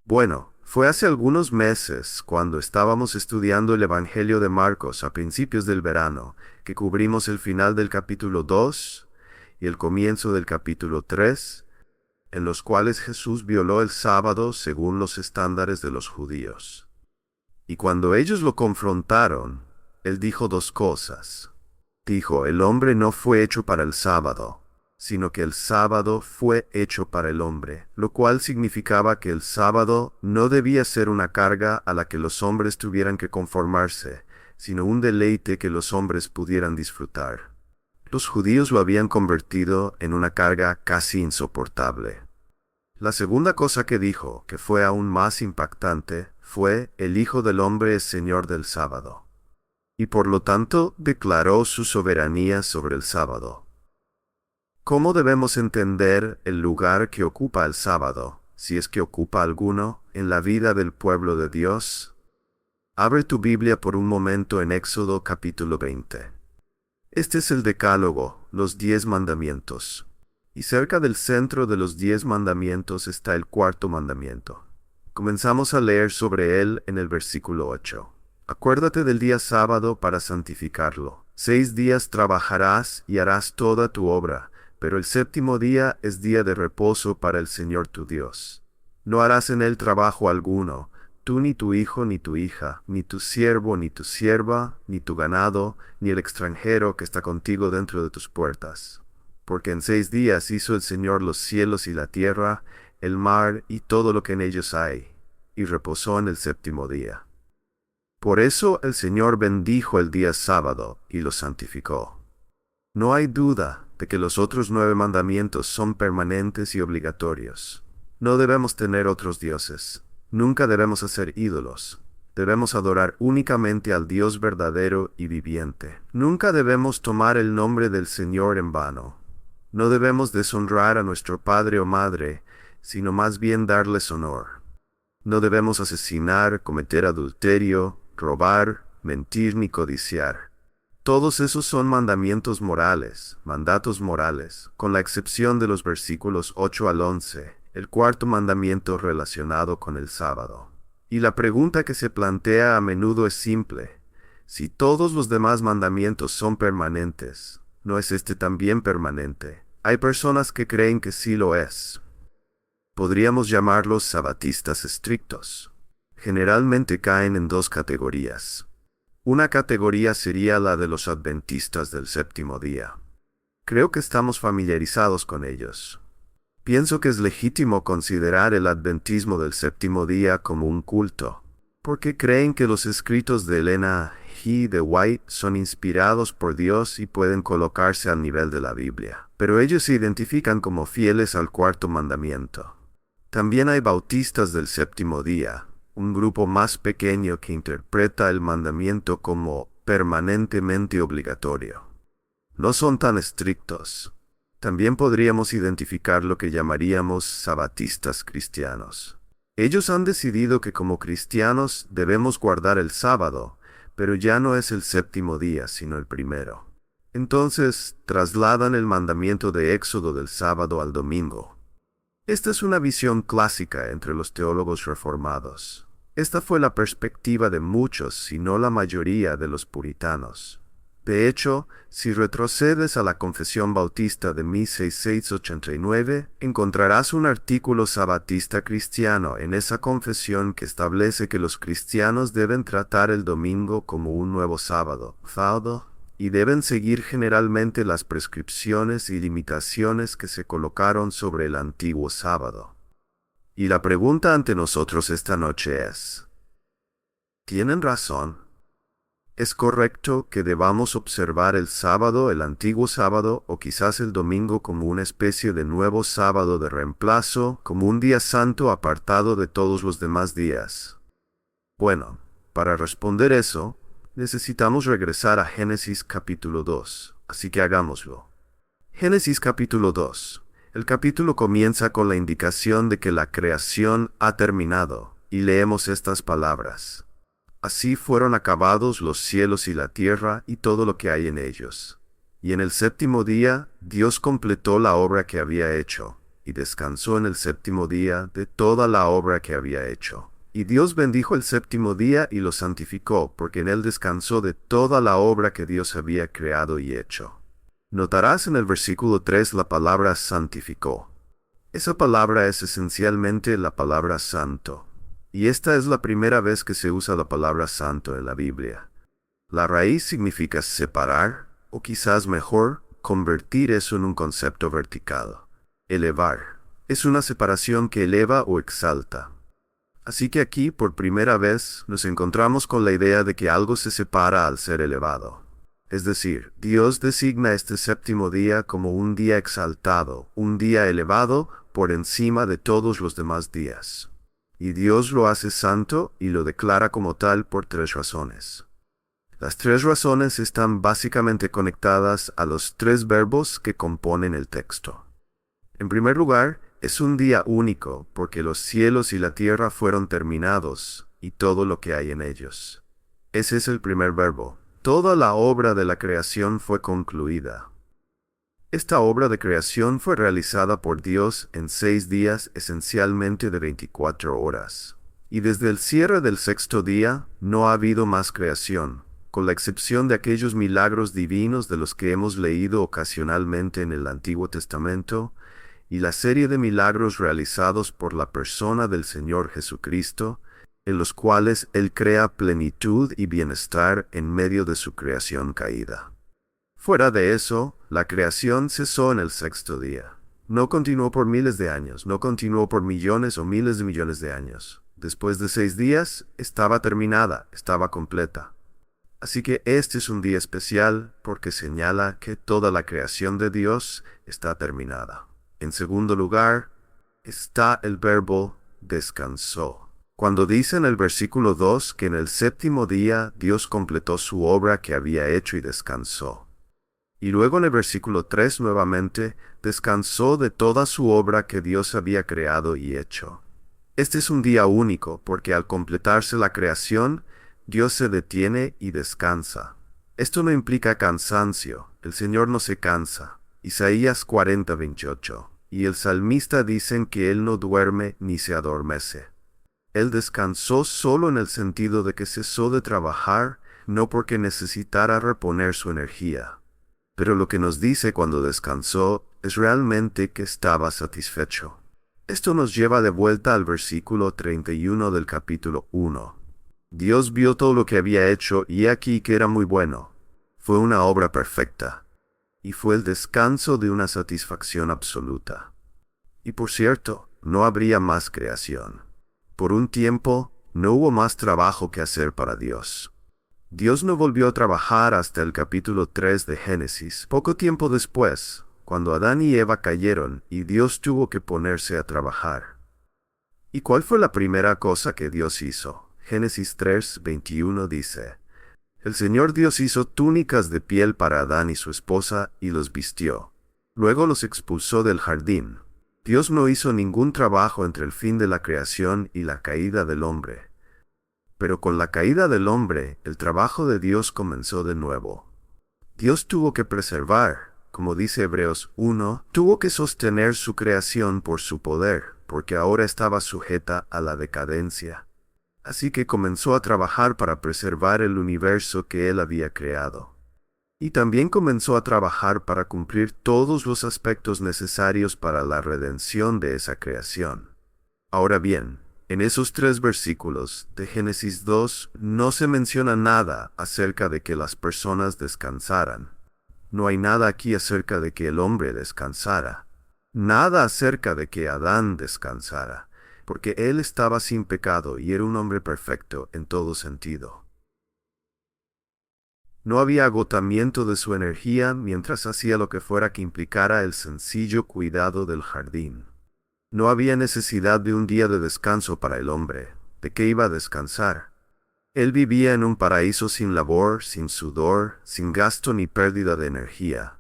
Bueno, fue hace algunos meses, cuando estábamos estudiando el Evangelio de Marcos a principios del verano, que cubrimos el final del capítulo 2 y el comienzo del capítulo 3, en los cuales Jesús violó el sábado según los estándares de los judíos. Y cuando ellos lo confrontaron, él dijo dos cosas. Dijo, el hombre no fue hecho para el sábado, sino que el sábado fue hecho para el hombre, lo cual significaba que el sábado no debía ser una carga a la que los hombres tuvieran que conformarse, sino un deleite que los hombres pudieran disfrutar. Los judíos lo habían convertido en una carga casi insoportable. La segunda cosa que dijo, que fue aún más impactante, fue, el Hijo del Hombre es Señor del sábado. Y por lo tanto declaró su soberanía sobre el sábado. ¿Cómo debemos entender el lugar que ocupa el sábado, si es que ocupa alguno, en la vida del pueblo de Dios? Abre tu Biblia por un momento en Éxodo capítulo 20. Este es el Decálogo, los 10 mandamientos. Y cerca del centro de los 10 mandamientos está el cuarto mandamiento. Comenzamos a leer sobre él en el versículo 8. Acuérdate del día sábado para santificarlo. 6 días trabajarás y harás toda tu obra, pero el séptimo día es día de reposo para el Señor tu Dios. No harás en él trabajo alguno, tú ni tu hijo ni tu hija, ni tu siervo ni tu sierva, ni tu ganado, ni el extranjero que está contigo dentro de tus puertas. Porque en 6 días hizo el Señor los cielos y la tierra, el mar y todo lo que en ellos hay, y reposó en el séptimo día. Por eso el Señor bendijo el día sábado y lo santificó. No hay duda de que los otros 9 mandamientos son permanentes y obligatorios. No debemos tener otros dioses. Nunca debemos hacer ídolos. Debemos adorar únicamente al Dios verdadero y viviente. Nunca debemos tomar el nombre del Señor en vano. No debemos deshonrar a nuestro padre o madre, sino más bien darles honor. No debemos asesinar, cometer adulterio, robar, mentir ni codiciar. Todos esos son mandamientos morales, mandatos morales, con la excepción de los versículos 8 al 11, el cuarto mandamiento relacionado con el sábado. Y la pregunta que se plantea a menudo es simple. Si todos los demás mandamientos son permanentes, ¿no es este también permanente? Hay personas que creen que sí lo es. Podríamos llamarlos sabatistas estrictos. Generalmente caen en 2 categorías. Una categoría sería la de los adventistas del séptimo día. Creo que estamos familiarizados con ellos. Pienso que es legítimo considerar el adventismo del séptimo día como un culto, porque creen que los escritos de Elena G. de White son inspirados por Dios y pueden colocarse al nivel de la Biblia. Pero ellos se identifican como fieles al cuarto mandamiento. También hay bautistas del séptimo día, un grupo más pequeño que interpreta el mandamiento como permanentemente obligatorio. No son tan estrictos. También podríamos identificar lo que llamaríamos sabatistas cristianos. Ellos han decidido que como cristianos debemos guardar el sábado, pero ya no es el séptimo día, sino el primero. Entonces, trasladan el mandamiento de Éxodo del sábado al domingo. Esta es una visión clásica entre los teólogos reformados. Esta fue la perspectiva de muchos, si no la mayoría, de los puritanos. De hecho, si retrocedes a la Confesión Bautista de 1689, encontrarás un artículo sabatista cristiano en esa confesión que establece que los cristianos deben tratar el domingo como un nuevo sábado, y deben seguir generalmente las prescripciones y limitaciones que se colocaron sobre el antiguo sábado. Y la pregunta ante nosotros esta noche es: ¿tienen razón? ¿Es correcto que debamos observar el sábado, el antiguo sábado, o quizás el domingo como una especie de nuevo sábado de reemplazo, como un día santo apartado de todos los demás días? Bueno, para responder eso, necesitamos regresar a Génesis capítulo 2, así que hagámoslo. Génesis capítulo 2. El capítulo comienza con la indicación de que la creación ha terminado, y leemos estas palabras. Así fueron acabados los cielos y la tierra y todo lo que hay en ellos. Y en el séptimo día, Dios completó la obra que había hecho, y descansó en el séptimo día de toda la obra que había hecho. Y Dios bendijo el séptimo día y lo santificó, porque en él descansó de toda la obra que Dios había creado y hecho. Notarás en el versículo 3 la palabra santificó. Esa palabra es esencialmente la palabra santo, y esta es la primera vez que se usa la palabra santo en la Biblia. La raíz significa separar, o quizás mejor, convertir eso en un concepto vertical. Elevar. Es una separación que eleva o exalta. Así que aquí, por primera vez, nos encontramos con la idea de que algo se separa al ser elevado. Es decir, Dios designa este séptimo día como un día exaltado, un día elevado por encima de todos los demás días. Y Dios lo hace santo y lo declara como tal por 3 razones. Las 3 razones están básicamente conectadas a los 3 verbos que componen el texto. En primer lugar, es un día único porque los cielos y la tierra fueron terminados y todo lo que hay en ellos. Ese es el primer verbo. Toda la obra de la creación fue concluida. Esta obra de creación fue realizada por Dios en 6 días, esencialmente de 24 horas. Y desde el cierre del 6º día no ha habido más creación, con la excepción de aquellos milagros divinos de los que hemos leído ocasionalmente en el Antiguo Testamento, y la serie de milagros realizados por la persona del Señor Jesucristo, en los cuales Él crea plenitud y bienestar en medio de su creación caída. Fuera de eso, la creación cesó en el 6º día. No continuó por miles de años, no continuó por millones o miles de millones de años. Después de 6 días, estaba terminada, estaba completa. Así que este es un día especial porque señala que toda la creación de Dios está terminada. En segundo lugar, está el verbo descansó. Cuando dice en el versículo 2 que en el séptimo día Dios completó su obra que había hecho y descansó. Y luego en el versículo 3 nuevamente, descansó de toda su obra que Dios había creado y hecho. Este es un día único porque al completarse la creación, Dios se detiene y descansa. Esto no implica cansancio, el Señor no se cansa. Isaías 40:28. Y el salmista dicen que Él no duerme ni se adormece. Él descansó solo en el sentido de que cesó de trabajar, no porque necesitara reponer su energía. Pero lo que nos dice cuando descansó es realmente que estaba satisfecho. Esto nos lleva de vuelta al versículo 31 del capítulo 1. Dios vio todo lo que había hecho y he aquí que era muy bueno. Fue una obra perfecta. Y fue el descanso de una satisfacción absoluta. Y por cierto, no habría más creación. Por un tiempo, no hubo más trabajo que hacer para Dios. Dios no volvió a trabajar hasta el capítulo 3 de Génesis, poco tiempo después, cuando Adán y Eva cayeron y Dios tuvo que ponerse a trabajar. ¿Y cuál fue la primera cosa que Dios hizo? Génesis 3:21 dice: El Señor Dios hizo túnicas de piel para Adán y su esposa y los vistió. Luego los expulsó del jardín. Dios no hizo ningún trabajo entre el fin de la creación y la caída del hombre. Pero con la caída del hombre, el trabajo de Dios comenzó de nuevo. Dios tuvo que preservar, como dice Hebreos 1, tuvo que sostener su creación por su poder, porque ahora estaba sujeta a la decadencia. Así que comenzó a trabajar para preservar el universo que Él había creado. Y también comenzó a trabajar para cumplir todos los aspectos necesarios para la redención de esa creación. Ahora bien, en esos 3 versículos de Génesis 2 no se menciona nada acerca de que las personas descansaran. No hay nada aquí acerca de que el hombre descansara. Nada acerca de que Adán descansara, porque él estaba sin pecado y era un hombre perfecto en todo sentido. No había agotamiento de su energía mientras hacía lo que fuera que implicara el sencillo cuidado del jardín. No había necesidad de un día de descanso para el hombre. ¿De qué iba a descansar? Él vivía en un paraíso sin labor, sin sudor, sin gasto ni pérdida de energía.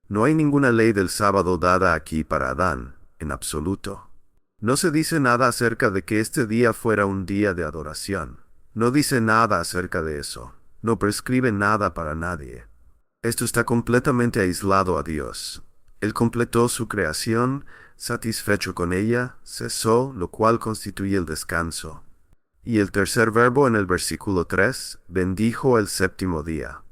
No hay ninguna ley del sábado dada aquí para Adán, en absoluto. No se dice nada acerca de que este día fuera un día de adoración. No dice nada acerca de eso. No prescribe nada para nadie. Esto está completamente aislado a Dios. Él completó su creación, satisfecho con ella, cesó, lo cual constituye el descanso. Y el tercer verbo en el versículo 3, bendijo el séptimo día.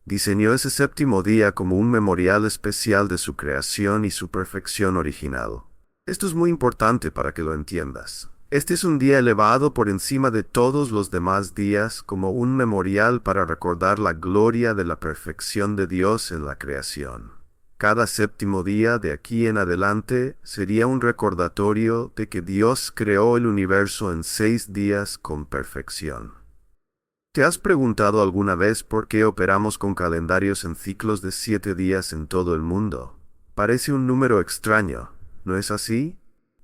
Diseñó ese séptimo día como un memorial especial de su creación y su perfección original. Esto es muy importante para que lo entiendas. Este es un día elevado por encima de todos los demás días como un memorial para recordar la gloria de la perfección de Dios en la creación. Cada séptimo día de aquí en adelante sería un recordatorio de que Dios creó el universo en 6 días con perfección. ¿Te has preguntado alguna vez por qué operamos con calendarios en ciclos de 7 días en todo el mundo? Parece un número extraño, ¿no es así?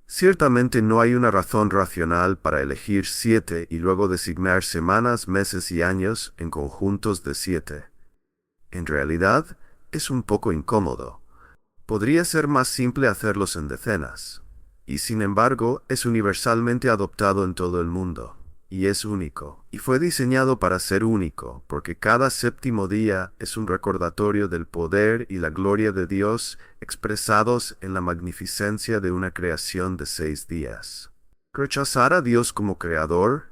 Ciertamente no hay una razón racional para elegir 7 y luego designar semanas, meses y años en conjuntos de 7. En realidad, es un poco incómodo. Podría ser más simple hacerlos en decenas. Y sin embargo, es universalmente adoptado en todo el mundo. Y es único. Y fue diseñado para ser único, porque cada séptimo día es un recordatorio del poder y la gloria de Dios expresados en la magnificencia de una creación de 6 días. Rechazar a Dios como creador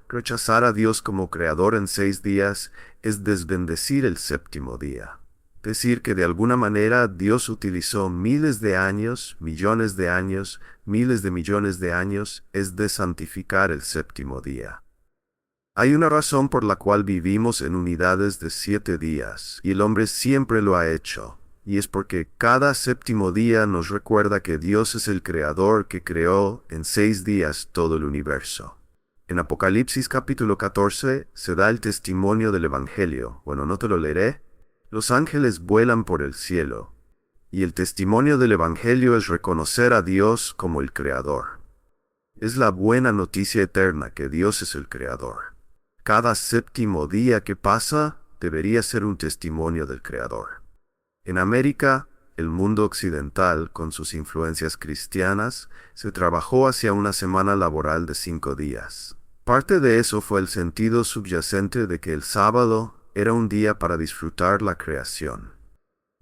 en 6 días, es desbendecir el séptimo día. Decir que de alguna manera Dios utilizó miles de años, millones de años, miles de millones de años, es desantificar el séptimo día. Hay una razón por la cual vivimos en unidades de 7 días, y el hombre siempre lo ha hecho, y es porque cada séptimo día nos recuerda que Dios es el creador que creó en 6 días todo el universo. En Apocalipsis capítulo 14 se da el testimonio del Evangelio. Bueno, no te lo leeré. Los ángeles vuelan por el cielo, y el testimonio del Evangelio es reconocer a Dios como el creador. Es la buena noticia eterna que Dios es el creador. Cada séptimo día que pasa debería ser un testimonio del creador. En América, el mundo occidental, con sus influencias cristianas, se trabajó hacia una semana laboral de 5 días. Parte de eso fue el sentido subyacente de que el sábado era un día para disfrutar la creación.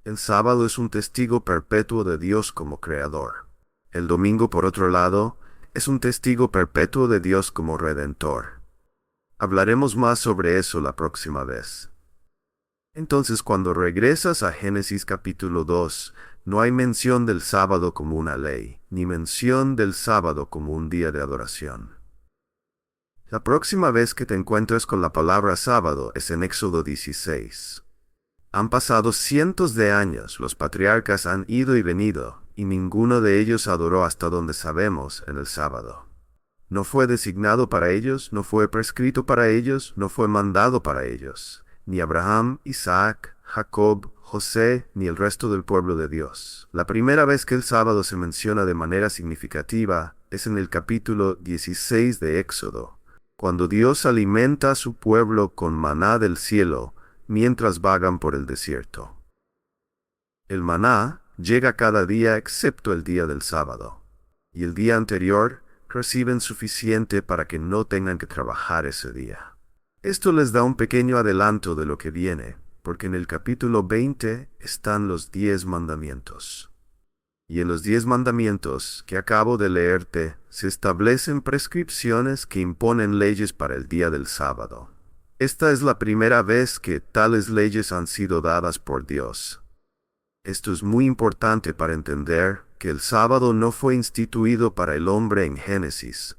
El sábado es un testigo perpetuo de Dios como creador. El domingo, por otro lado, es un testigo perpetuo de Dios como redentor. Hablaremos más sobre eso la próxima vez. Entonces, cuando regresas a Génesis capítulo 2, no hay mención del sábado como una ley, ni mención del sábado como un día de adoración. La próxima vez que te encuentres con la palabra sábado es en Éxodo 16. Han pasado cientos de años, los patriarcas han ido y venido, y ninguno de ellos adoró hasta donde sabemos en el sábado. No fue designado para ellos, no fue prescrito para ellos, no fue mandado para ellos. Ni Abraham, Isaac, Jacob, José, ni el resto del pueblo de Dios. La primera vez que el sábado se menciona de manera significativa es en el capítulo 16 de Éxodo, cuando Dios alimenta a su pueblo con maná del cielo mientras vagan por el desierto. El maná llega cada día excepto el día del sábado, y el día anterior reciben suficiente para que no tengan que trabajar ese día. Esto les da un pequeño adelanto de lo que viene, porque en el capítulo 20 están los 10 mandamientos. Y en los 10 mandamientos que acabo de leerte se establecen prescripciones que imponen leyes para el día del sábado. Esta es la primera vez que tales leyes han sido dadas por Dios. Esto es muy importante para entender que el sábado no fue instituido para el hombre en Génesis.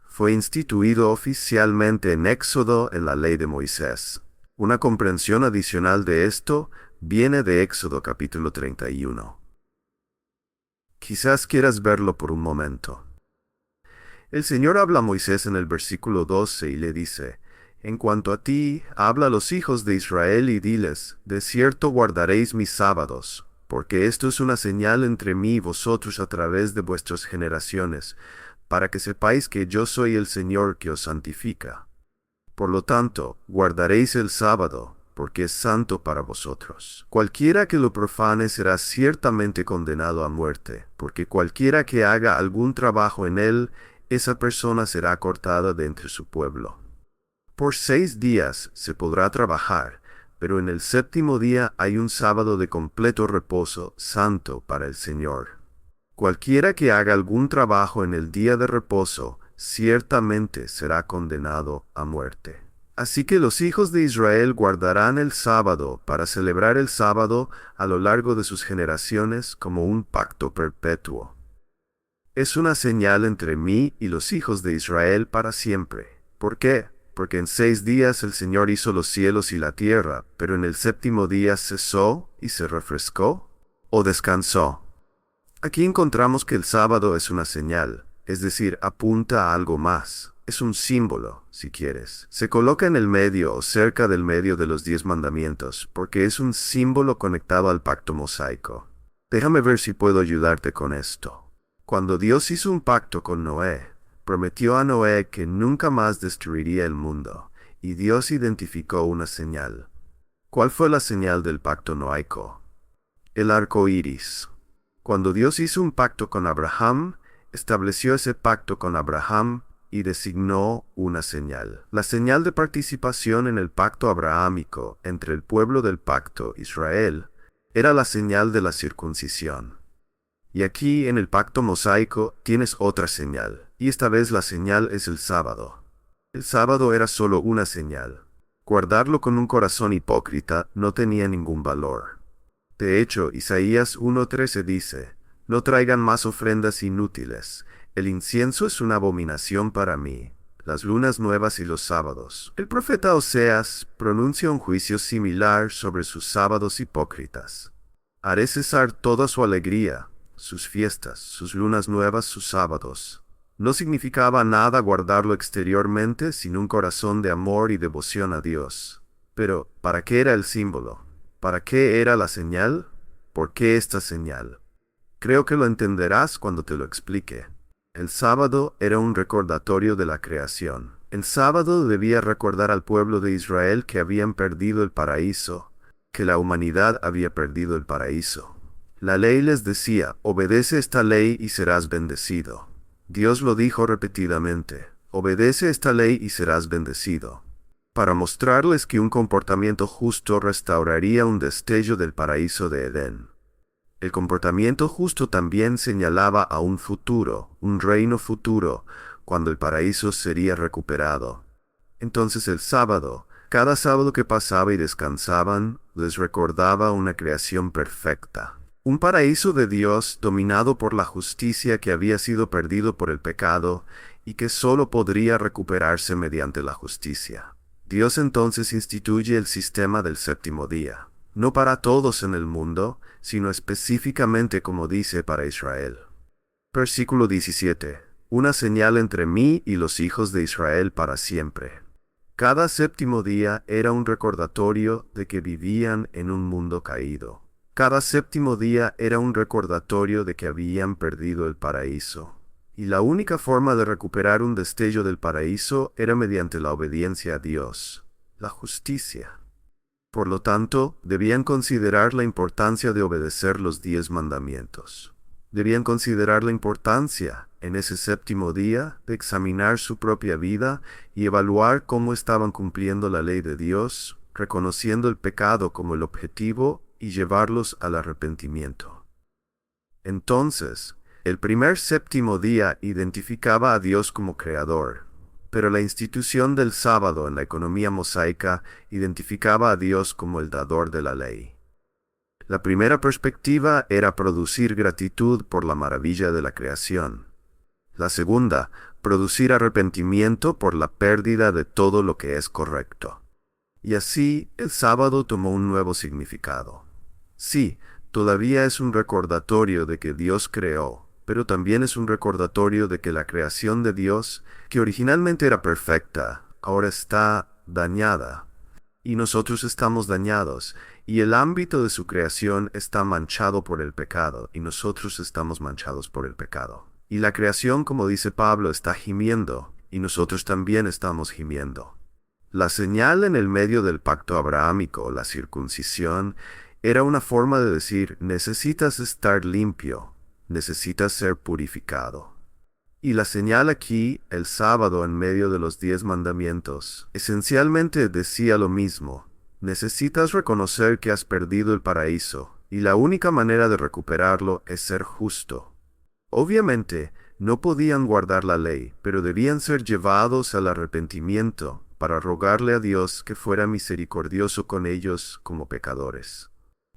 Fue instituido oficialmente en Éxodo en la ley de Moisés. Una comprensión adicional de esto viene de Éxodo capítulo 31. Quizás quieras verlo por un momento. El Señor habla a Moisés en el versículo 12 y le dice: En cuanto a ti, habla a los hijos de Israel y diles: De cierto guardaréis mis sábados, porque esto es una señal entre mí y vosotros a través de vuestras generaciones, para que sepáis que yo soy el Señor que os santifica. Por lo tanto, guardaréis el sábado, porque es santo para vosotros. Cualquiera que lo profane será ciertamente condenado a muerte, porque cualquiera que haga algún trabajo en él, esa persona será cortada de entre su pueblo. Por 6 días se podrá trabajar, pero en el séptimo día hay un sábado de completo reposo, santo para el Señor. Cualquiera que haga algún trabajo en el día de reposo, ciertamente será condenado a muerte. Así que los hijos de Israel guardarán el sábado para celebrar el sábado a lo largo de sus generaciones como un pacto perpetuo. Es una señal entre mí y los hijos de Israel para siempre. ¿Por qué? Porque en 6 días el Señor hizo los cielos y la tierra, pero en el séptimo día cesó y se refrescó, o descansó. Aquí encontramos que el sábado es una señal, es decir, apunta a algo más. Es un símbolo, si quieres. Se coloca en el medio o cerca del medio de los 10 mandamientos, porque es un símbolo conectado al pacto mosaico. Déjame ver si puedo ayudarte con esto. Cuando Dios hizo un pacto con Noé, prometió a Noé que nunca más destruiría el mundo, y Dios identificó una señal. ¿Cuál fue la señal del pacto noaico? El arco iris. Cuando Dios hizo un pacto con Abraham, estableció ese pacto con Abraham y designó una señal. La señal de participación en el pacto abrahámico entre el pueblo del pacto, Israel, era la señal de la circuncisión. Y aquí en el pacto mosaico tienes otra señal, y esta vez la señal es el sábado. El sábado era solo una señal. Guardarlo con un corazón hipócrita no tenía ningún valor. De hecho, Isaías 1:13 dice, «No traigan más ofrendas inútiles. El incienso es una abominación para mí, las lunas nuevas y los sábados». El profeta Oseas pronuncia un juicio similar sobre sus sábados hipócritas. «Haré cesar toda su alegría, sus fiestas, sus lunas nuevas, sus sábados». No significaba nada guardarlo exteriormente sin un corazón de amor y devoción a Dios. Pero, ¿para qué era el símbolo? ¿Para qué era la señal? ¿Por qué esta señal? Creo que lo entenderás cuando te lo explique. El sábado era un recordatorio de la creación. El sábado debía recordar al pueblo de Israel que habían perdido el paraíso, que la humanidad había perdido el paraíso. La ley les decía, obedece esta ley y serás bendecido. Dios lo dijo repetidamente, obedece esta ley y serás bendecido, para mostrarles que un comportamiento justo restauraría un destello del paraíso de Edén. El comportamiento justo también señalaba a un futuro, un reino futuro, cuando el paraíso sería recuperado. Entonces el sábado, cada sábado que pasaba y descansaban, les recordaba una creación perfecta. Un paraíso de Dios dominado por la justicia que había sido perdido por el pecado y que solo podría recuperarse mediante la justicia. Dios entonces instituye el sistema del séptimo día, no para todos en el mundo, sino específicamente como dice para Israel. Versículo 17. Una señal entre mí y los hijos de Israel para siempre. Cada séptimo día era un recordatorio de que vivían en un mundo caído. Cada séptimo día era un recordatorio de que habían perdido el paraíso. Y la única forma de recuperar un destello del paraíso era mediante la obediencia a Dios, la justicia. Por lo tanto, debían considerar la importancia de obedecer los 10 mandamientos. Debían considerar la importancia, en ese séptimo día, de examinar su propia vida y evaluar cómo estaban cumpliendo la ley de Dios, reconociendo el pecado como el objetivo y llevarlos al arrepentimiento. Entonces, el primer séptimo día identificaba a Dios como creador, pero la institución del sábado en la economía mosaica identificaba a Dios como el dador de la ley. La primera perspectiva era producir gratitud por la maravilla de la creación. La segunda, producir arrepentimiento por la pérdida de todo lo que es correcto. Y así, el sábado tomó un nuevo significado. Sí, todavía es un recordatorio de que Dios creó, pero también es un recordatorio de que la creación de Dios, que originalmente era perfecta, ahora está dañada. Y nosotros estamos dañados, y el ámbito de su creación está manchado por el pecado, y nosotros estamos manchados por el pecado. Y la creación, como dice Pablo, está gimiendo, y nosotros también estamos gimiendo. La señal en el medio del pacto abrahámico, la circuncisión, era una forma de decir, necesitas estar limpio, necesitas ser purificado. Y la señal aquí, el sábado en medio de los 10 mandamientos, esencialmente decía lo mismo, Necesitas reconocer que has perdido el paraíso, y la única manera de recuperarlo es ser justo. Obviamente, no podían guardar la ley, pero debían ser llevados al arrepentimiento para rogarle a Dios que fuera misericordioso con ellos como pecadores.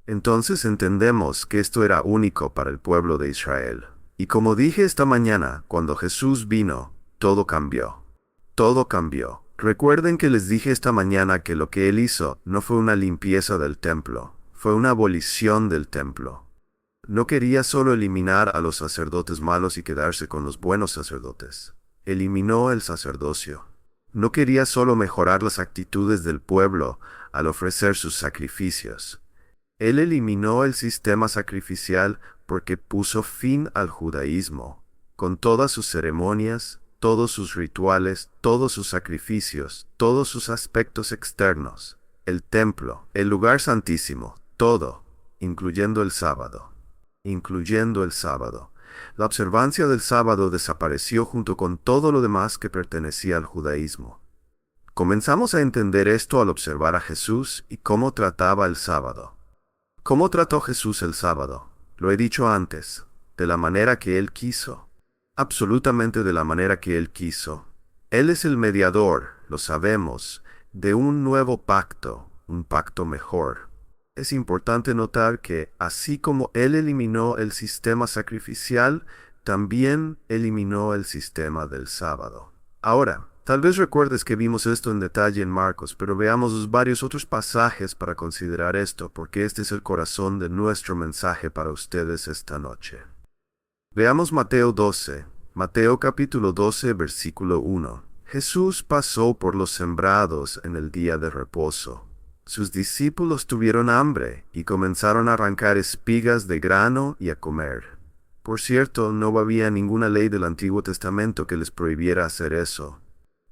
Entonces entendemos que esto era único para el pueblo de Israel. Y como dije esta mañana, cuando Jesús vino, todo cambió. Todo cambió. Recuerden que les dije esta mañana que lo que Él hizo no fue una limpieza del templo, fue una abolición del templo. No quería solo eliminar a los sacerdotes malos y quedarse con los buenos sacerdotes. Eliminó el sacerdocio. No quería solo mejorar las actitudes del pueblo al ofrecer sus sacrificios. Él eliminó el sistema sacrificial porque puso fin al judaísmo, con todas sus ceremonias, todos sus rituales, todos sus sacrificios, todos sus aspectos externos, el templo, el lugar santísimo, todo, incluyendo el sábado. Incluyendo el sábado. La observancia del sábado desapareció junto con todo lo demás que pertenecía al judaísmo. Comenzamos a entender esto al observar a Jesús y cómo trataba el sábado. ¿Cómo trató Jesús el sábado? Lo he dicho antes, de la manera que Él quiso. Absolutamente de la manera que Él quiso. Él es el mediador, lo sabemos, de un nuevo pacto, un pacto mejor. Es importante notar que, así como Él eliminó el sistema sacrificial, también eliminó el sistema del sábado. Ahora, tal vez recuerdes que vimos esto en detalle en Marcos, pero veamos los varios otros pasajes para considerar esto, porque este es el corazón de nuestro mensaje para ustedes esta noche. Veamos Mateo 12. Mateo capítulo 12, versículo 1. Jesús pasó por los sembrados en el día de reposo. Sus discípulos tuvieron hambre y comenzaron a arrancar espigas de grano y a comer. Por cierto, no había ninguna ley del Antiguo Testamento que les prohibiera hacer eso.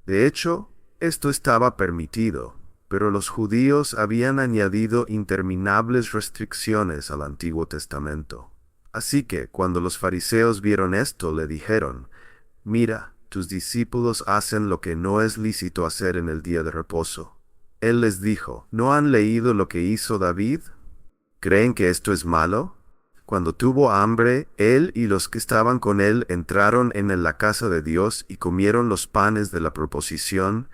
De hecho, esto estaba permitido, pero los judíos habían añadido interminables restricciones al Antiguo Testamento. Así que, cuando los fariseos vieron esto, le dijeron: «Mira, tus discípulos hacen lo que no es lícito hacer en el día de reposo». Él les dijo: ¿No han leído lo que hizo David? ¿Creen que esto es malo? Cuando tuvo hambre, él y los que estaban con él entraron en la casa de Dios y comieron los panes de la proposición,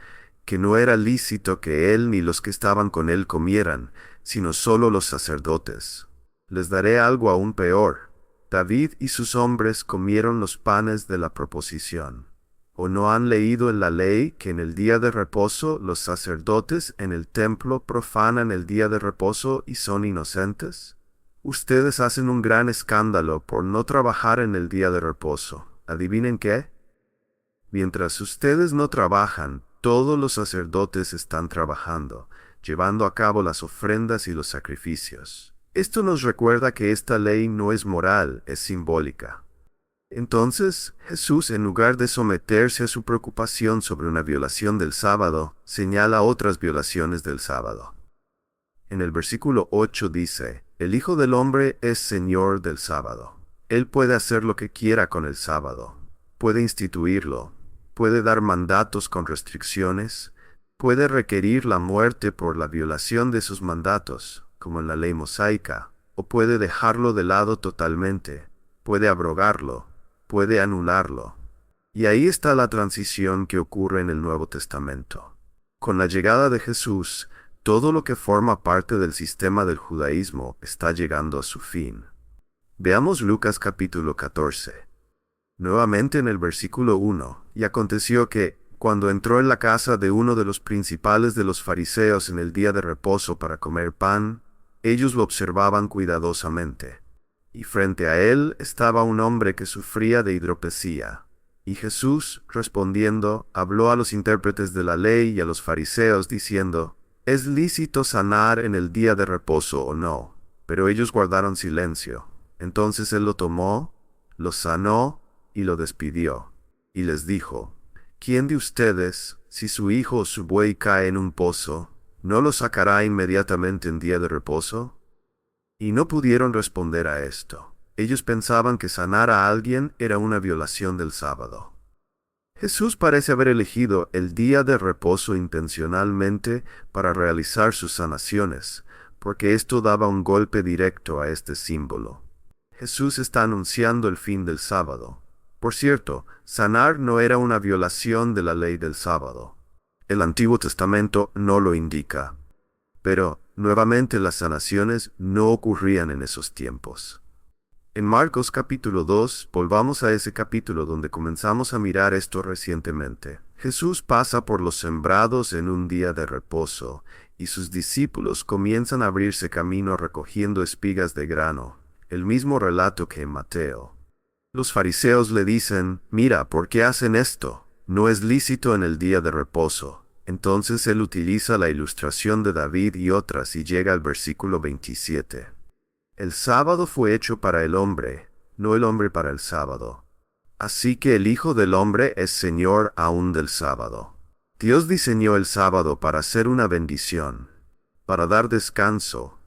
que no era lícito que él ni los que estaban con él comieran, sino solo los sacerdotes. Les daré algo aún peor. David y sus hombres comieron los panes de la proposición. ¿O no han leído en la ley que en el día de reposo los sacerdotes en el templo profanan el día de reposo y son inocentes? Ustedes hacen un gran escándalo por no trabajar en el día de reposo. ¿Adivinen qué? Mientras ustedes no trabajan, todos los sacerdotes están trabajando, llevando a cabo las ofrendas y los sacrificios. Esto nos recuerda que esta ley no es moral, es simbólica. Entonces, Jesús, en lugar de someterse a su preocupación sobre una violación del sábado, señala otras violaciones del sábado. En el versículo 8 dice: «El Hijo del Hombre es Señor del sábado». Él puede hacer lo que quiera con el sábado. Puede instituirlo. Puede dar mandatos con restricciones. Puede requerir la muerte por la violación de sus mandatos, como en la ley mosaica, o puede dejarlo de lado totalmente. Puede abrogarlo. Puede anularlo. Y ahí está la transición que ocurre en el Nuevo Testamento. Con la llegada de Jesús, todo lo que forma parte del sistema del judaísmo está llegando a su fin. Veamos Lucas capítulo 14. Nuevamente en el versículo 1, «Y aconteció que, cuando entró en la casa de uno de los principales de los fariseos en el día de reposo para comer pan, ellos lo observaban cuidadosamente. Y frente a él estaba un hombre que sufría de hidropesía. Y Jesús, respondiendo, habló a los intérpretes de la ley y a los fariseos, diciendo: ¿Es lícito sanar en el día de reposo o no? Pero ellos guardaron silencio. Entonces él lo tomó, lo sanó y lo despidió. Y les dijo: ¿Quién de ustedes, si su hijo o su buey cae en un pozo, no lo sacará inmediatamente en día de reposo? Y no pudieron responder a esto. Ellos pensaban que sanar a alguien era una violación del sábado. Jesús parece haber elegido el día de reposo intencionalmente para realizar sus sanaciones, porque esto daba un golpe directo a este símbolo. Jesús está anunciando el fin del sábado. Por cierto, sanar no era una violación de la ley del sábado. El Antiguo Testamento no lo indica. Pero, nuevamente, las sanaciones no ocurrían en esos tiempos. En Marcos capítulo 2, volvamos a ese capítulo donde comenzamos a mirar esto recientemente. Jesús pasa por los sembrados en un día de reposo, y sus discípulos comienzan a abrirse camino recogiendo espigas de grano, el mismo relato que en Mateo. Los fariseos le dicen, «Mira, ¿por qué hacen esto? No es lícito en el día de reposo». Entonces él utiliza la ilustración de David y otras y llega al versículo 27. El sábado fue hecho para el hombre, no el hombre para el sábado. Así que el Hijo del Hombre es Señor aún del sábado. Dios diseñó el sábado para ser una bendición, para dar descanso,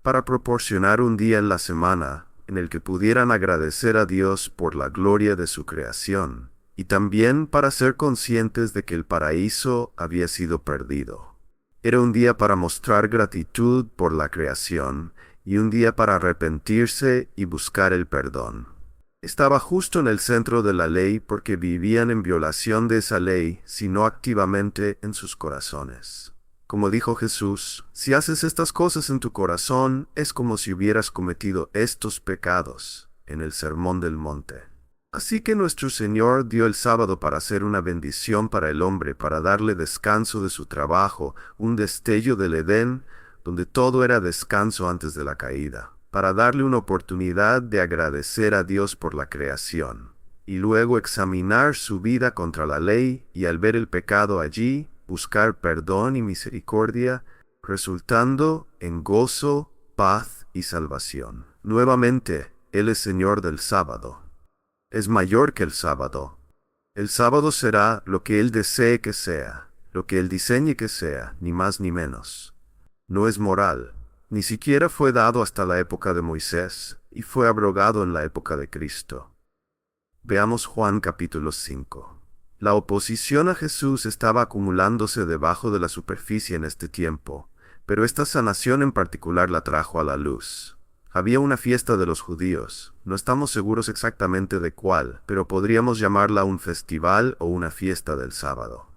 para proporcionar un día en la semana en el que pudieran agradecer a Dios por la gloria de su creación, y también para ser conscientes de que el paraíso había sido perdido. Era un día para mostrar gratitud por la creación, y un día para arrepentirse y buscar el perdón. Estaba justo en el centro de la ley porque vivían en violación de esa ley, sino activamente en sus corazones. Como dijo Jesús, si haces estas cosas en tu corazón, es como si hubieras cometido estos pecados en el Sermón del Monte. Así que nuestro Señor dio el sábado para ser una bendición para el hombre, para darle descanso de su trabajo, un destello del Edén, donde todo era descanso antes de la caída, para darle una oportunidad de agradecer a Dios por la creación, y luego examinar su vida contra la ley, y al ver el pecado allí, buscar perdón y misericordia, resultando en gozo, paz y salvación. Nuevamente, Él es Señor del sábado. Es mayor que el sábado. El sábado será lo que Él desee que sea, lo que Él diseñe que sea, ni más ni menos. No es moral, ni siquiera fue dado hasta la época de Moisés, y fue abrogado en la época de Cristo. Veamos Juan capítulo 5. La oposición a Jesús estaba acumulándose debajo de la superficie en este tiempo, pero esta sanación en particular la trajo a la luz. Había una fiesta de los judíos, no estamos seguros exactamente de cuál, pero podríamos llamarla un festival o una fiesta del sábado.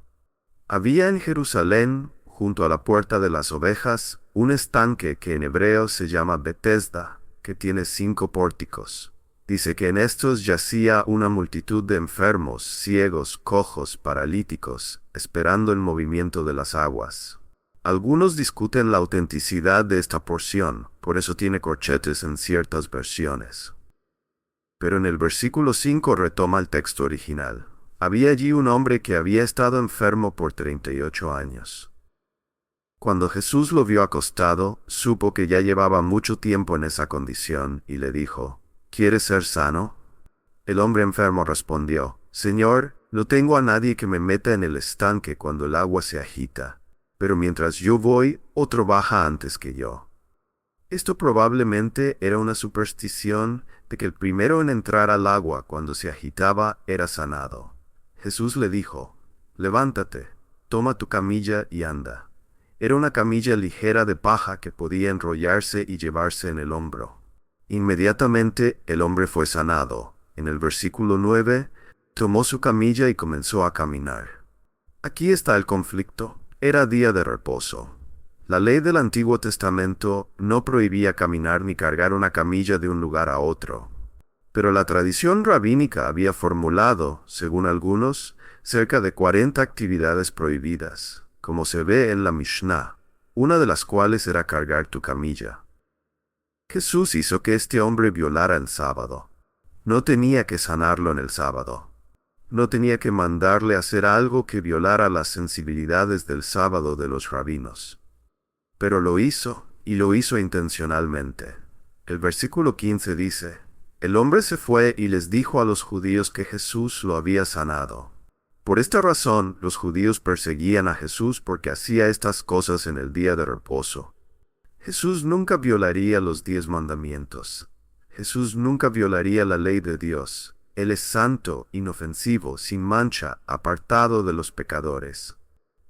Había en Jerusalén, junto a la puerta de las ovejas, un estanque que en hebreo se llama Betesda, que tiene 5 pórticos. Dice que en estos yacía una multitud de enfermos, ciegos, cojos, paralíticos, esperando el movimiento de las aguas. Algunos discuten la autenticidad de esta porción, por eso tiene corchetes en ciertas versiones. Pero en el versículo 5 retoma el texto original. Había allí un hombre que había estado enfermo por 38 años. Cuando Jesús lo vio acostado, supo que ya llevaba mucho tiempo en esa condición, y le dijo, ¿quieres ser sano? El hombre enfermo respondió, Señor, no tengo a nadie que me meta en el estanque cuando el agua se agita, pero mientras yo voy, otro baja antes que yo. Esto probablemente era una superstición de que el primero en entrar al agua cuando se agitaba era sanado. Jesús le dijo, levántate, toma tu camilla y anda. Era una camilla ligera de paja que podía enrollarse y llevarse en el hombro. Inmediatamente el hombre fue sanado. En el versículo 9, tomó su camilla y comenzó a caminar. Aquí está el conflicto. Era día de reposo. La ley del Antiguo Testamento no prohibía caminar ni cargar una camilla de un lugar a otro. Pero la tradición rabínica había formulado, según algunos, cerca de 40 actividades prohibidas, como se ve en la Mishnah, una de las cuales era cargar tu camilla. Jesús hizo que este hombre violara el sábado. No tenía que sanarlo en el sábado. No tenía que mandarle a hacer algo que violara las sensibilidades del sábado de los rabinos. Pero lo hizo, y lo hizo intencionalmente. El versículo 15 dice, el hombre se fue y les dijo a los judíos que Jesús lo había sanado. Por esta razón, los judíos perseguían a Jesús porque hacía estas cosas en el día de reposo. Jesús nunca violaría los 10 mandamientos. Jesús nunca violaría la ley de Dios. Él es santo, inofensivo, sin mancha, apartado de los pecadores.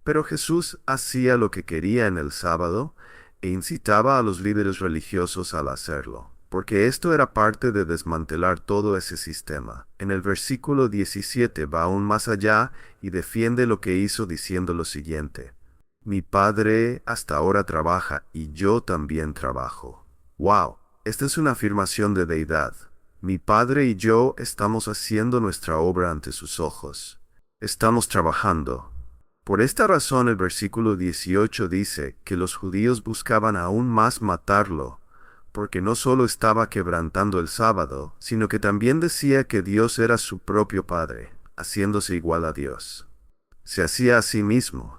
Pero Jesús hacía lo que quería en el sábado e incitaba a los líderes religiosos al hacerlo, porque esto era parte de desmantelar todo ese sistema. En el versículo 17 va aún más allá y defiende lo que hizo diciendo lo siguiente: Mi Padre hasta ahora trabaja y yo también trabajo. ¡Wow! Esta es una afirmación de deidad. Mi Padre y yo estamos haciendo nuestra obra ante sus ojos. Estamos trabajando. Por esta razón el versículo 18 dice que los judíos buscaban aún más matarlo, porque no solo estaba quebrantando el sábado, sino que también decía que Dios era su propio Padre, haciéndose igual a Dios. Se hacía a sí mismo,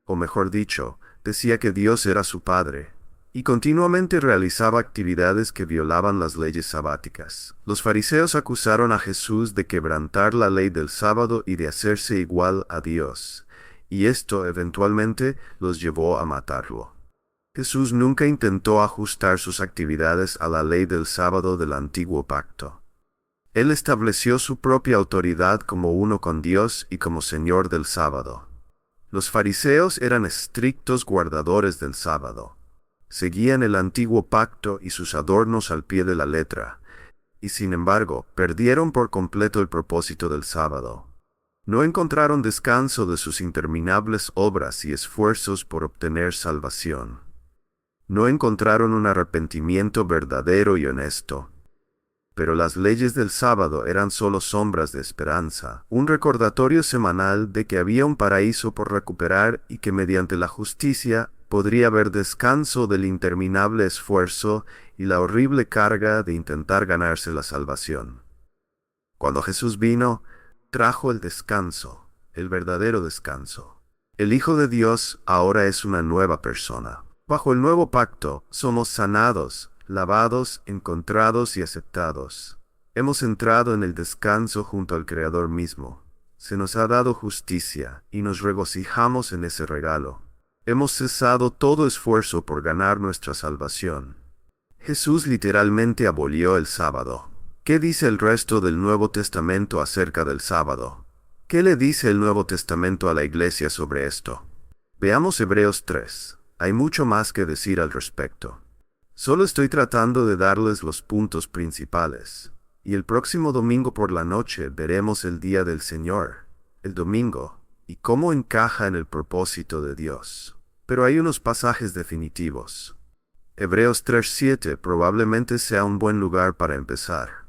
o mejor dicho, decía que Dios era su Padre, y continuamente realizaba actividades que violaban las leyes sabáticas. Los fariseos acusaron a Jesús de quebrantar la ley del sábado y de hacerse igual a Dios, y esto eventualmente los llevó a matarlo. Jesús nunca intentó ajustar sus actividades a la ley del sábado del antiguo pacto. Él estableció su propia autoridad como uno con Dios y como Señor del sábado. Los fariseos eran estrictos guardadores del sábado. Seguían el antiguo pacto y sus adornos al pie de la letra, y sin embargo, perdieron por completo el propósito del sábado. No encontraron descanso de sus interminables obras y esfuerzos por obtener salvación. No encontraron un arrepentimiento verdadero y honesto. Pero las leyes del sábado eran solo sombras de esperanza, un recordatorio semanal de que había un paraíso por recuperar y que mediante la justicia podría haber descanso del interminable esfuerzo y la horrible carga de intentar ganarse la salvación. Cuando Jesús vino, trajo el descanso, el verdadero descanso. El Hijo de Dios ahora es una nueva persona. Bajo el nuevo pacto, somos sanados, lavados, encontrados y aceptados. Hemos entrado en el descanso junto al Creador mismo. Se nos ha dado justicia y nos regocijamos en ese regalo. Hemos cesado todo esfuerzo por ganar nuestra salvación. Jesús literalmente abolió el sábado. ¿Qué dice el resto del Nuevo Testamento acerca del sábado? ¿Qué le dice el Nuevo Testamento a la iglesia sobre esto? Veamos Hebreos 3. Hay mucho más que decir al respecto. Solo estoy tratando de darles los puntos principales. Y el próximo domingo por la noche veremos el día del Señor, el domingo, y cómo encaja en el propósito de Dios. Pero hay unos pasajes definitivos. Hebreos 3:7 probablemente sea un buen lugar para empezar.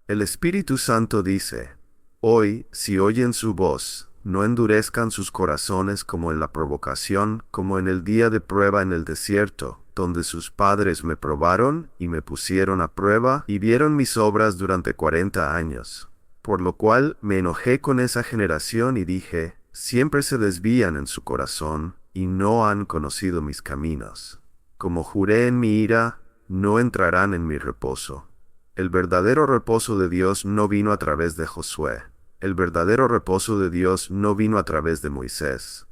El Espíritu Santo dice: Hoy, si oyen su voz, no endurezcan sus corazones como en la provocación, como en el día de prueba en el desierto, donde sus padres me probaron y me pusieron a prueba y vieron mis obras durante 40 años. Por lo cual me enojé con esa generación y dije: siempre se desvían en su corazón y no han conocido mis caminos. Como juré en mi ira, no entrarán en mi reposo. El verdadero reposo de Dios no vino a través de Josué. El verdadero reposo de Dios no vino a través de Moisés.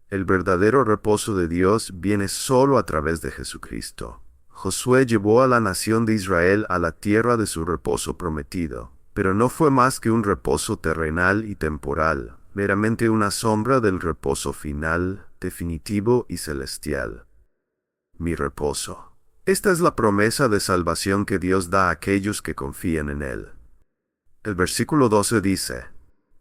El verdadero reposo de Dios viene solo a través de Jesucristo. Josué llevó a la nación de Israel a la tierra de su reposo prometido, pero no fue más que un reposo terrenal y temporal, meramente una sombra del reposo final, definitivo y celestial. Mi reposo. Esta es la promesa de salvación que Dios da a aquellos que confían en Él. El versículo 12 dice: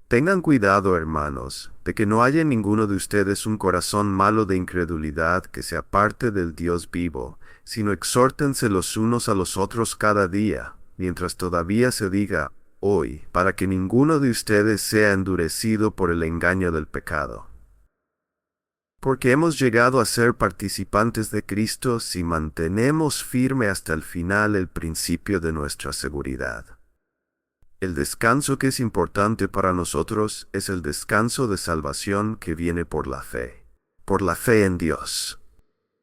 Tengan cuidado, hermanos, de que no haya en ninguno de ustedes un corazón malo de incredulidad que se aparte del Dios vivo, sino exhórtense los unos a los otros cada día, mientras todavía se diga hoy, para que ninguno de ustedes sea endurecido por el engaño del pecado. Porque hemos llegado a ser participantes de Cristo si mantenemos firme hasta el final el principio de nuestra seguridad. El descanso que es importante para nosotros es el descanso de salvación que viene por la fe en Dios.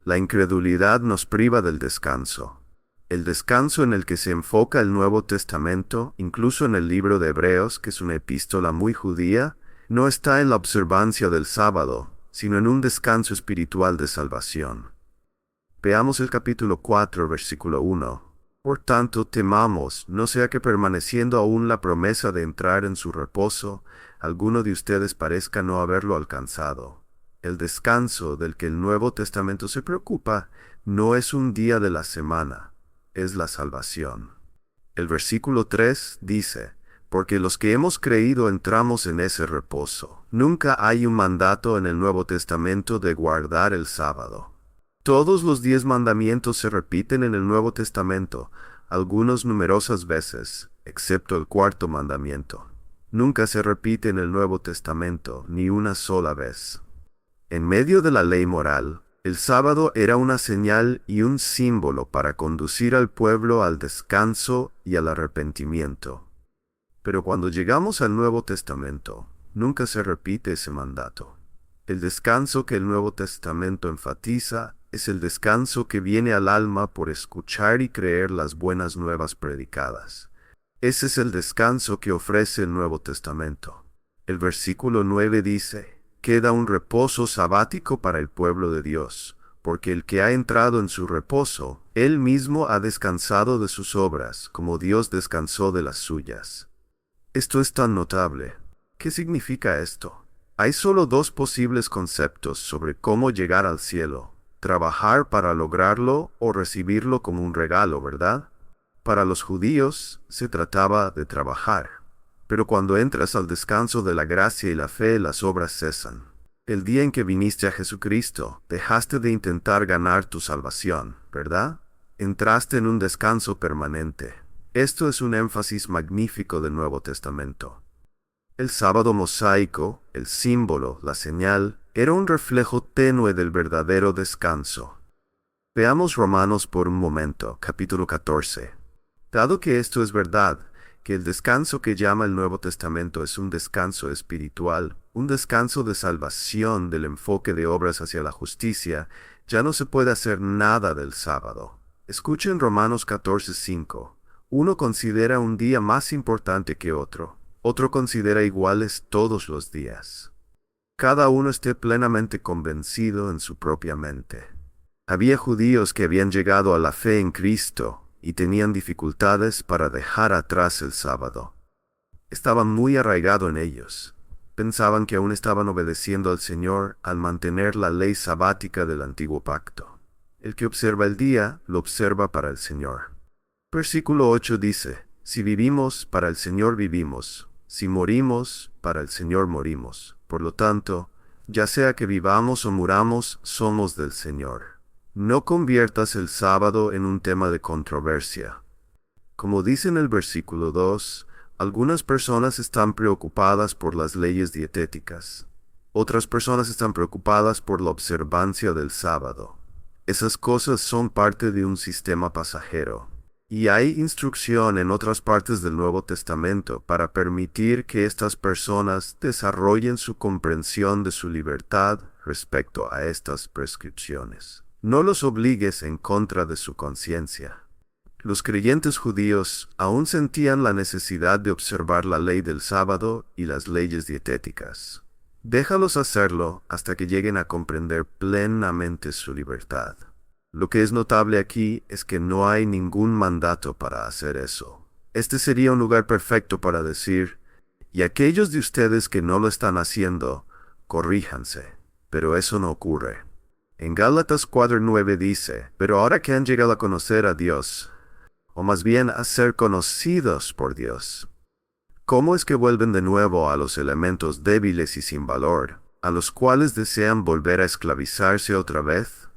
La incredulidad nos priva del descanso. El descanso en el que se enfoca el Nuevo Testamento, incluso en el libro de Hebreos, que es una epístola muy judía, no está en la observancia del sábado, sino en un descanso espiritual de salvación. Veamos el capítulo 4, versículo 1. Por tanto, temamos, no sea que permaneciendo aún la promesa de entrar en su reposo, alguno de ustedes parezca no haberlo alcanzado. El descanso del que el Nuevo Testamento se preocupa no es un día de la semana, es la salvación. El versículo 3 dice, porque los que hemos creído entramos en ese reposo. Nunca hay un mandato en el Nuevo Testamento de guardar el sábado. Todos los 10 mandamientos se repiten en el Nuevo Testamento, algunos numerosas veces, excepto el cuarto mandamiento. Nunca se repite en el Nuevo Testamento, ni una sola vez. En medio de la ley moral, el sábado era una señal y un símbolo para conducir al pueblo al descanso y al arrepentimiento. Pero cuando llegamos al Nuevo Testamento, nunca se repite ese mandato. El descanso que el Nuevo Testamento enfatiza es el descanso que viene al alma por escuchar y creer las buenas nuevas predicadas. Ese es el descanso que ofrece el Nuevo Testamento. El versículo 9 dice, queda un reposo sabático para el pueblo de Dios, porque el que ha entrado en su reposo, él mismo ha descansado de sus obras, como Dios descansó de las suyas. Esto es tan notable. ¿Qué significa esto? Hay solo 2 posibles conceptos sobre cómo llegar al cielo. Trabajar para lograrlo o recibirlo como un regalo, ¿verdad? Para los judíos se trataba de trabajar. Pero cuando entras al descanso de la gracia y la fe, las obras cesan. El día en que viniste a Jesucristo, dejaste de intentar ganar tu salvación, ¿verdad? Entraste en un descanso permanente. Esto es un énfasis magnífico del Nuevo Testamento. El sábado mosaico, el símbolo, la señal, era un reflejo tenue del verdadero descanso. Veamos Romanos por un momento, capítulo 14. Dado que esto es verdad, que el descanso que llama el Nuevo Testamento es un descanso espiritual, un descanso de salvación del enfoque de obras hacia la justicia, ya no se puede hacer nada del sábado. Escuchen Romanos 14:5. Uno considera un día más importante que otro considera iguales todos los días. Cada uno esté plenamente convencido en su propia mente. Había judíos que habían llegado a la fe en Cristo y tenían dificultades para dejar atrás el sábado. Estaba muy arraigado en ellos. Pensaban que aún estaban obedeciendo al Señor al mantener la ley sabática del antiguo pacto. El que observa el día, lo observa para el Señor. Versículo 8 dice, si vivimos, para el Señor vivimos. Si morimos, para el Señor morimos. Por lo tanto, ya sea que vivamos o muramos, somos del Señor. No conviertas el sábado en un tema de controversia. Como dice en el versículo 2, algunas personas están preocupadas por las leyes dietéticas. Otras personas están preocupadas por la observancia del sábado. Esas cosas son parte de un sistema pasajero. Y hay instrucción en otras partes del Nuevo Testamento para permitir que estas personas desarrollen su comprensión de su libertad respecto a estas prescripciones. No los obligues en contra de su conciencia. Los creyentes judíos aún sentían la necesidad de observar la ley del sábado y las leyes dietéticas. Déjalos hacerlo hasta que lleguen a comprender plenamente su libertad. Lo que es notable aquí es que no hay ningún mandato para hacer eso. Este sería un lugar perfecto para decir, y aquellos de ustedes que no lo están haciendo, corríjanse. Pero eso no ocurre. En Gálatas 4:9 dice, pero ahora que han llegado a conocer a Dios, o más bien a ser conocidos por Dios, ¿cómo es que vuelven de nuevo a los elementos débiles y sin valor, a los cuales desean volver a esclavizarse otra vez?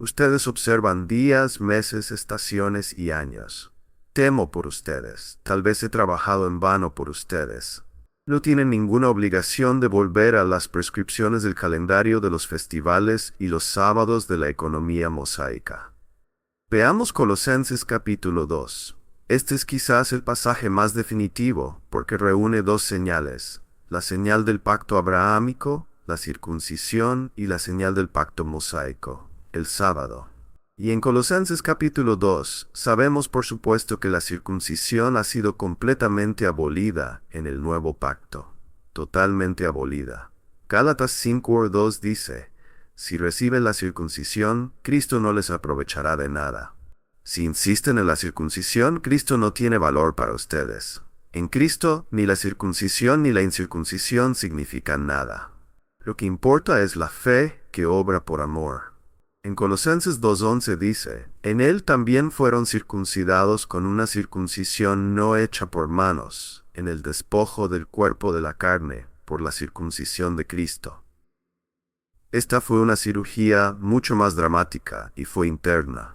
Ustedes observan días, meses, estaciones y años. Temo por ustedes. Tal vez he trabajado en vano por ustedes. No tienen ninguna obligación de volver a las prescripciones del calendario de los festivales y los sábados de la economía mosaica. Veamos Colosenses capítulo 2. Este es quizás el pasaje más definitivo porque reúne 2 señales: la señal del pacto abrahámico, la circuncisión, y la señal del pacto mosaico, el sábado. Y en Colosenses capítulo 2, sabemos por supuesto que la circuncisión ha sido completamente abolida en el nuevo pacto. Totalmente abolida. Gálatas 5:2 dice, si reciben la circuncisión, Cristo no les aprovechará de nada. Si insisten en la circuncisión, Cristo no tiene valor para ustedes. En Cristo, ni la circuncisión ni la incircuncisión significan nada. Lo que importa es la fe que obra por amor. En Colosenses 2:11 dice, en Él también fueron circuncidados con una circuncisión no hecha por manos, en el despojo del cuerpo de la carne, por la circuncisión de Cristo. Esta fue una cirugía mucho más dramática y fue interna.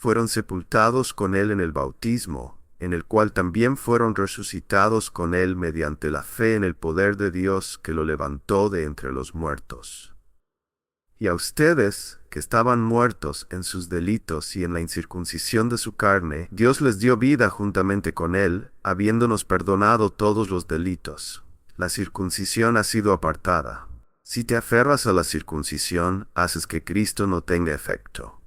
Fueron sepultados con Él en el bautismo, en el cual también fueron resucitados con Él mediante la fe en el poder de Dios que lo levantó de entre los muertos. Y a ustedes, que estaban muertos en sus delitos y en la incircuncisión de su carne, Dios les dio vida juntamente con Él, habiéndonos perdonado todos los delitos. La circuncisión ha sido apartada. Si te aferras a la circuncisión, haces que Cristo no tenga efecto.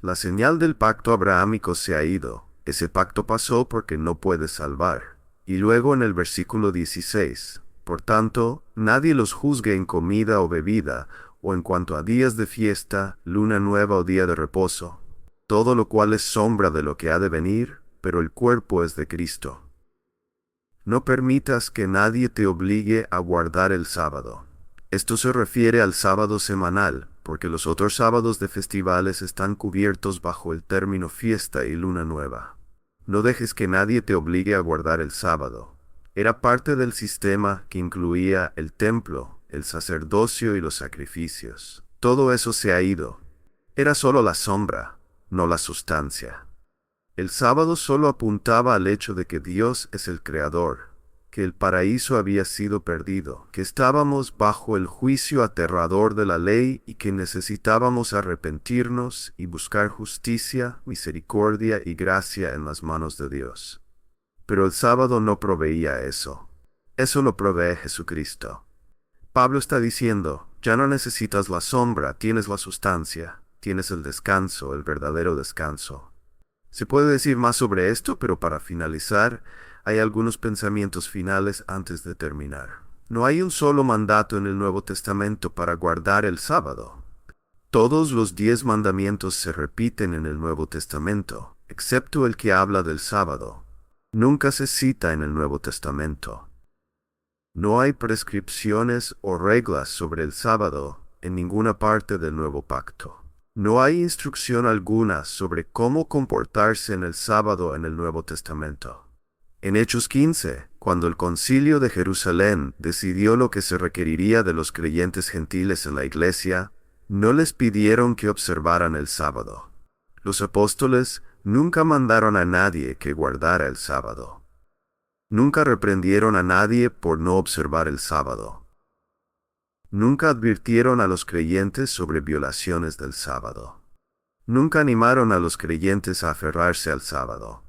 La señal del pacto abrahámico se ha ido. Ese pacto pasó porque no puede salvar. Y luego en el versículo 16, por tanto, nadie los juzgue en comida o bebida, o en cuanto a días de fiesta, luna nueva o día de reposo, todo lo cual es sombra de lo que ha de venir, pero el cuerpo es de Cristo. No permitas que nadie te obligue a guardar el sábado. Esto se refiere al sábado semanal, porque los otros sábados de festivales están cubiertos bajo el término fiesta y luna nueva. No dejes que nadie te obligue a guardar el sábado. Era parte del sistema que incluía el templo, el sacerdocio y los sacrificios. Todo eso se ha ido. Era solo la sombra, no la sustancia. El sábado solo apuntaba al hecho de que Dios es el Creador, que el paraíso había sido perdido, que estábamos bajo el juicio aterrador de la ley y que necesitábamos arrepentirnos y buscar justicia, misericordia y gracia en las manos de Dios. Pero el sábado no proveía eso. Eso lo provee Jesucristo. Pablo está diciendo, ya no necesitas la sombra, tienes la sustancia, tienes el descanso, el verdadero descanso. Se puede decir más sobre esto, pero para finalizar, hay algunos pensamientos finales antes de terminar. No hay un solo mandato en el Nuevo Testamento para guardar el sábado. Todos los 10 mandamientos se repiten en el Nuevo Testamento, excepto el que habla del sábado. Nunca se cita en el Nuevo Testamento. No hay prescripciones o reglas sobre el sábado en ninguna parte del Nuevo Pacto. No hay instrucción alguna sobre cómo comportarse en el sábado en el Nuevo Testamento. En Hechos 15, cuando el Concilio de Jerusalén decidió lo que se requeriría de los creyentes gentiles en la iglesia, no les pidieron que observaran el sábado. Los apóstoles nunca mandaron a nadie que guardara el sábado. Nunca reprendieron a nadie por no observar el sábado. Nunca advirtieron a los creyentes sobre violaciones del sábado. Nunca animaron a los creyentes a aferrarse al sábado.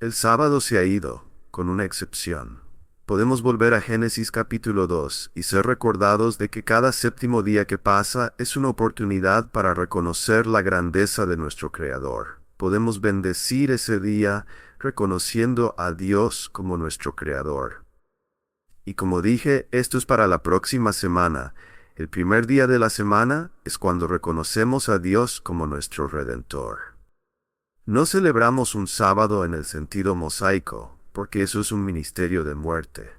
El sábado se ha ido, con una excepción. Podemos volver a Génesis capítulo 2 y ser recordados de que cada séptimo día que pasa es una oportunidad para reconocer la grandeza de nuestro Creador. Podemos bendecir ese día reconociendo a Dios como nuestro Creador. Y como dije, esto es para la próxima semana. El primer día de la semana es cuando reconocemos a Dios como nuestro Redentor. No celebramos un sábado en el sentido mosaico, porque eso es un ministerio de muerte.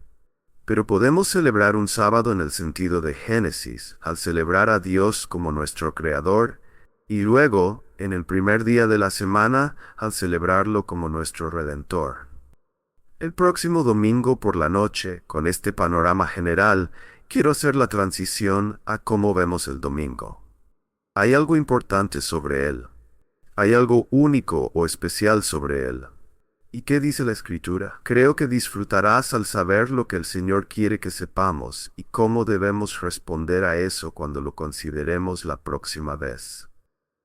Pero podemos celebrar un sábado en el sentido de Génesis, al celebrar a Dios como nuestro Creador, y luego, en el primer día de la semana, al celebrarlo como nuestro Redentor. El próximo domingo por la noche, con este panorama general, quiero hacer la transición a cómo vemos el domingo. Hay algo importante sobre él. Hay algo único o especial sobre él. ¿Y qué dice la Escritura? Creo que disfrutarás al saber lo que el Señor quiere que sepamos y cómo debemos responder a eso cuando lo consideremos la próxima vez.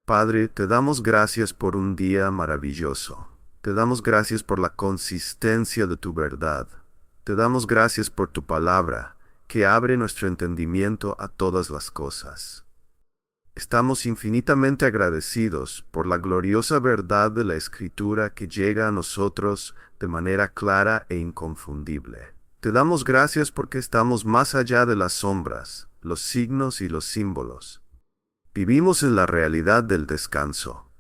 Padre, te damos gracias por un día maravilloso. Te damos gracias por la consistencia de tu verdad. Te damos gracias por tu palabra, que abre nuestro entendimiento a todas las cosas. Estamos infinitamente agradecidos por la gloriosa verdad de la Escritura que llega a nosotros de manera clara e inconfundible. Te damos gracias porque estamos más allá de las sombras, los signos y los símbolos. Vivimos en la realidad del descanso.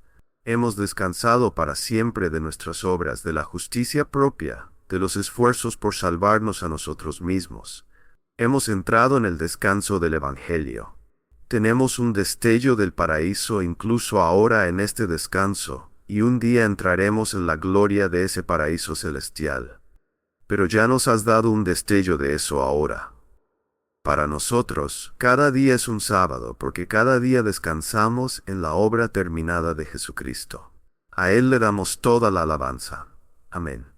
Hemos descansado para siempre de nuestras obras, de la justicia propia, de los esfuerzos por salvarnos a nosotros mismos. Hemos entrado en el descanso del Evangelio. Tenemos un destello del paraíso incluso ahora en este descanso, y un día entraremos en la gloria de ese paraíso celestial. Pero ya nos has dado un destello de eso ahora. Para nosotros, cada día es un sábado porque cada día descansamos en la obra terminada de Jesucristo. A Él le damos toda la alabanza. Amén.